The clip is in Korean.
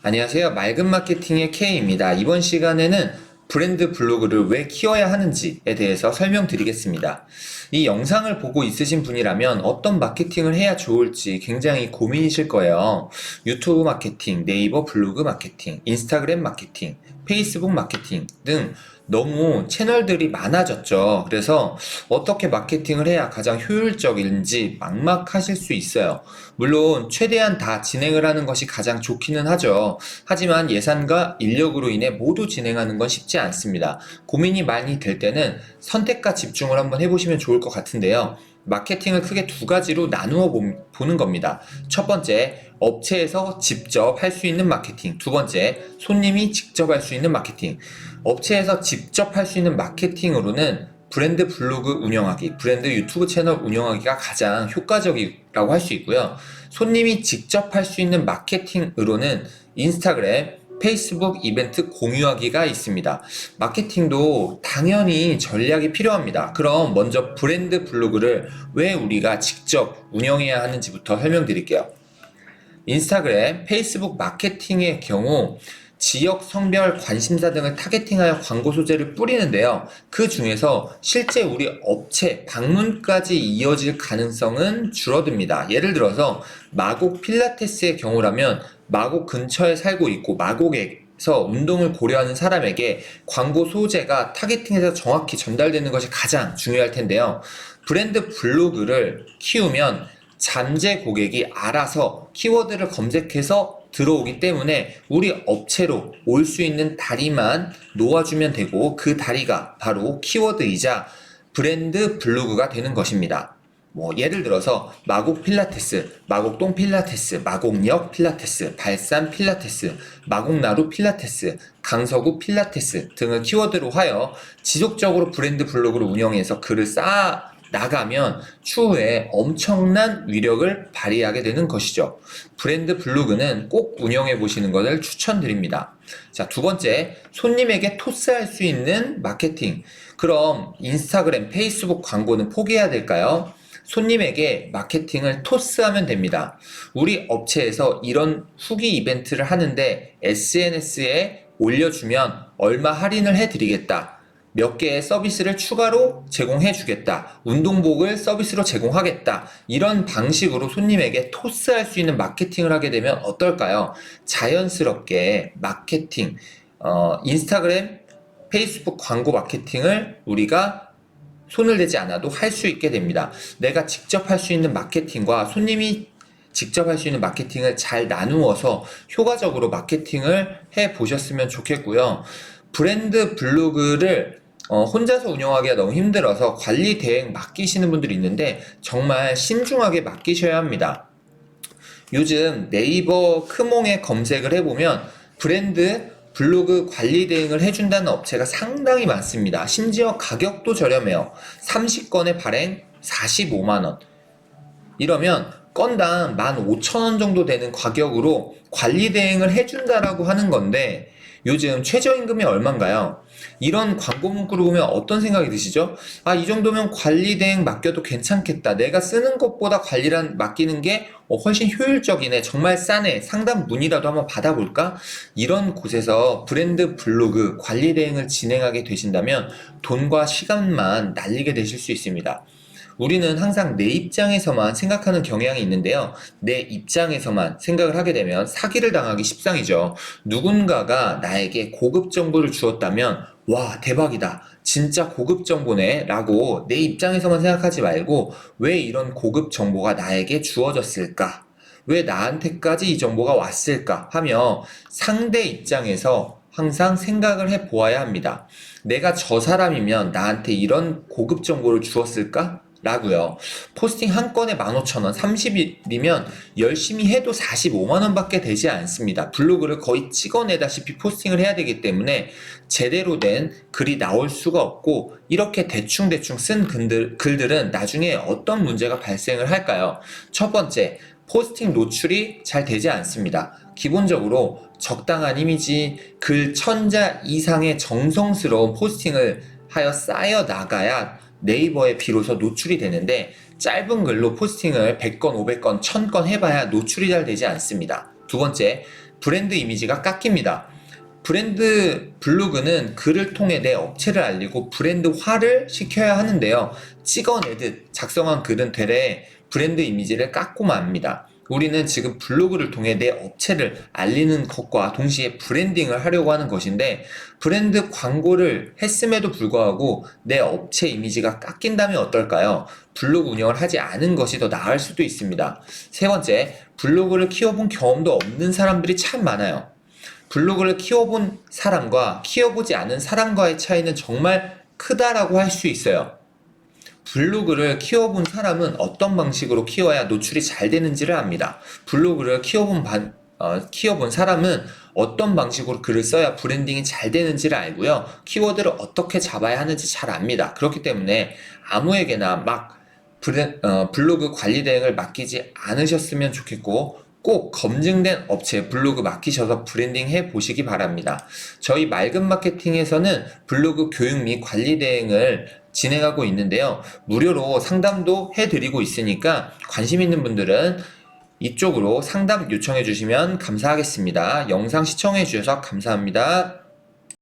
안녕하세요. 맑은 마케팅의 K입니다. 이번 시간에는 브랜드 블로그를 왜 키워야 하는지에 대해서 설명드리겠습니다. 이 영상을 보고 있으신 분이라면 어떤 마케팅을 해야 좋을지 굉장히 고민이실 거예요. 유튜브 마케팅, 네이버 블로그 마케팅, 인스타그램 마케팅, 페이스북 마케팅 등 너무 채널들이 많아졌죠. 그래서 어떻게 마케팅을 해야 가장 효율적인지 막막하실 수 있어요. 물론 최대한 다 진행을 하는 것이 가장 좋기는 하죠. 하지만 예산과 인력으로 인해 모두 진행하는 건 쉽지 않습니다. 고민이 많이 될 때는 선택과 집중을 한번 해보시면 좋을 것 같은데요. 마케팅을 크게 두 가지로 나누어 보는 겁니다. 첫 번째, 업체에서 직접 할 수 있는 마케팅. 두 번째, 손님이 직접 할 수 있는 마케팅. 업체에서 직접 할 수 있는 마케팅으로는 브랜드 블로그 운영하기, 브랜드 유튜브 채널 운영하기가 가장 효과적이라고 할 수 있고요. 손님이 직접 할 수 있는 마케팅으로는 인스타그램, 페이스북 이벤트 공유하기가 있습니다. 마케팅도 당연히 전략이 필요합니다. 그럼 먼저 브랜드 블로그를 왜 우리가 직접 운영해야 하는지부터 설명드릴게요. 인스타그램, 페이스북 마케팅의 경우 지역, 성별, 관심사 등을 타겟팅하여 광고 소재를 뿌리는데요. 그 중에서 실제 우리 업체 방문까지 이어질 가능성은 줄어듭니다. 예를 들어서 마곡 필라테스의 경우라면 마곡 근처에 살고 있고 마곡에서 운동을 고려하는 사람에게 광고 소재가 타겟팅해서 정확히 전달되는 것이 가장 중요할 텐데요. 브랜드 블로그를 키우면 잠재 고객이 알아서 키워드를 검색해서 들어오기 때문에 우리 업체로 올 수 있는 다리만 놓아주면 되고, 그 다리가 바로 키워드이자 브랜드 블로그가 되는 것입니다. 예를 들어서 마곡 필라테스, 마곡동 필라테스, 마곡역 필라테스, 발산 필라테스, 마곡나루 필라테스, 강서구 필라테스 등을 키워드로 하여 지속적으로 브랜드 블로그를 운영해서 글을 쌓아 나가면 추후에 엄청난 위력을 발휘하게 되는 것이죠. 브랜드 블로그는 꼭 운영해 보시는 것을 추천드립니다. 자, 두 번째, 손님에게 토스할 수 있는 마케팅. 그럼 인스타그램, 페이스북 광고는 포기해야 될까요? 손님에게 마케팅을 토스하면 됩니다. 우리 업체에서 이런 후기 이벤트를 하는데 SNS에 올려주면 얼마 할인을 해드리겠다. 몇 개의 서비스를 추가로 제공해 주겠다. 운동복을 서비스로 제공하겠다. 이런 방식으로 손님에게 토스할 수 있는 마케팅을 하게 되면 어떨까요? 자연스럽게 마케팅, 인스타그램, 페이스북 광고 마케팅을 우리가 손을 대지 않아도 할 수 있게 됩니다. 내가 직접 할 수 있는 마케팅과 손님이 직접 할 수 있는 마케팅을 잘 나누어서 효과적으로 마케팅을 해 보셨으면 좋겠고요. 브랜드 블로그를 혼자서 운영하기가 너무 힘들어서 관리 대행 맡기시는 분들이 있는데 정말 신중하게 맡기셔야 합니다. 요즘 네이버 크몽에 검색을 해보면 브랜드 블로그 관리 대행을 해준다는 업체가 상당히 많습니다. 심지어 가격도 저렴해요. 30건의 발행 45만원. 이러면 건당 15,000원 정도 되는 가격으로 관리 대행을 해준다라고 하는 건데, 요즘 최저임금이 얼만가요? 이런 광고 문구를 보면 어떤 생각이 드시죠? 이 정도면 관리 대행 맡겨도 괜찮겠다. 내가 쓰는 것보다 관리를 맡기는 게 훨씬 효율적이네. 정말 싸네. 상담 문의라도 한번 받아볼까? 이런 곳에서 브랜드 블로그 관리 대행을 진행하게 되신다면 돈과 시간만 날리게 되실 수 있습니다. 우리는 항상 내 입장에서만 생각하는 경향이 있는데요. 내 입장에서만 생각을 하게 되면 사기를 당하기 십상이죠. 누군가가 나에게 고급 정보를 주었다면 와, 대박이다. 진짜 고급 정보네 라고 내 입장에서만 생각하지 말고, 왜 이런 고급 정보가 나에게 주어졌을까? 왜 나한테까지 이 정보가 왔을까? 하며 상대 입장에서 항상 생각을 해 보아야 합니다. 내가 저 사람이면 나한테 이런 고급 정보를 주었을까? 라고요. 포스팅 한 건에 15,000원, 30일이면 열심히 해도 45만원 밖에 되지 않습니다. 블로그를 거의 찍어내다시피 포스팅을 해야 되기 때문에 제대로 된 글이 나올 수가 없고, 이렇게 대충대충 쓴 글들은 나중에 어떤 문제가 발생을 할까요? 첫 번째, 포스팅 노출이 잘 되지 않습니다. 기본적으로 적당한 이미지, 글 1000자 이상의 정성스러운 포스팅을 하여 쌓여 나가야 네이버에 비로소 노출이 되는데, 짧은 글로 포스팅을 100건, 500건, 1000건 해봐야 노출이 잘 되지 않습니다. 두 번째, 브랜드 이미지가 깎입니다. 브랜드 블로그는 글을 통해 내 업체를 알리고 브랜드화를 시켜야 하는데요. 찍어내듯 작성한 글은 되레 브랜드 이미지를 깎고 맙니다. 우리는 지금 블로그를 통해 내 업체를 알리는 것과 동시에 브랜딩을 하려고 하는 것인데, 브랜드 광고를 했음에도 불구하고 내 업체 이미지가 깎인다면 어떨까요? 블로그 운영을 하지 않은 것이 더 나을 수도 있습니다. 세 번째, 블로그를 키워본 경험도 없는 사람들이 참 많아요. 블로그를 키워본 사람과 키워보지 않은 사람과의 차이는 정말 크다라고 할 수 있어요. 블로그를 키워본 사람은 어떤 방식으로 키워야 노출이 잘 되는지를 압니다. 블로그를 키워본 사람은 어떤 방식으로 글을 써야 브랜딩이 잘 되는지를 알고요. 키워드를 어떻게 잡아야 하는지 잘 압니다. 그렇기 때문에 아무에게나 막 블로그 관리 대행을 맡기지 않으셨으면 좋겠고, 꼭 검증된 업체 블로그 맡기셔서 브랜딩 해 보시기 바랍니다. 저희 맑은 마케팅에서는 블로그 교육 및 관리 대행을 진행하고 있는데요. 무료로 상담도 해드리고 있으니까 관심 있는 분들은 이쪽으로 상담 요청해 주시면 감사하겠습니다. 영상 시청해 주셔서 감사합니다.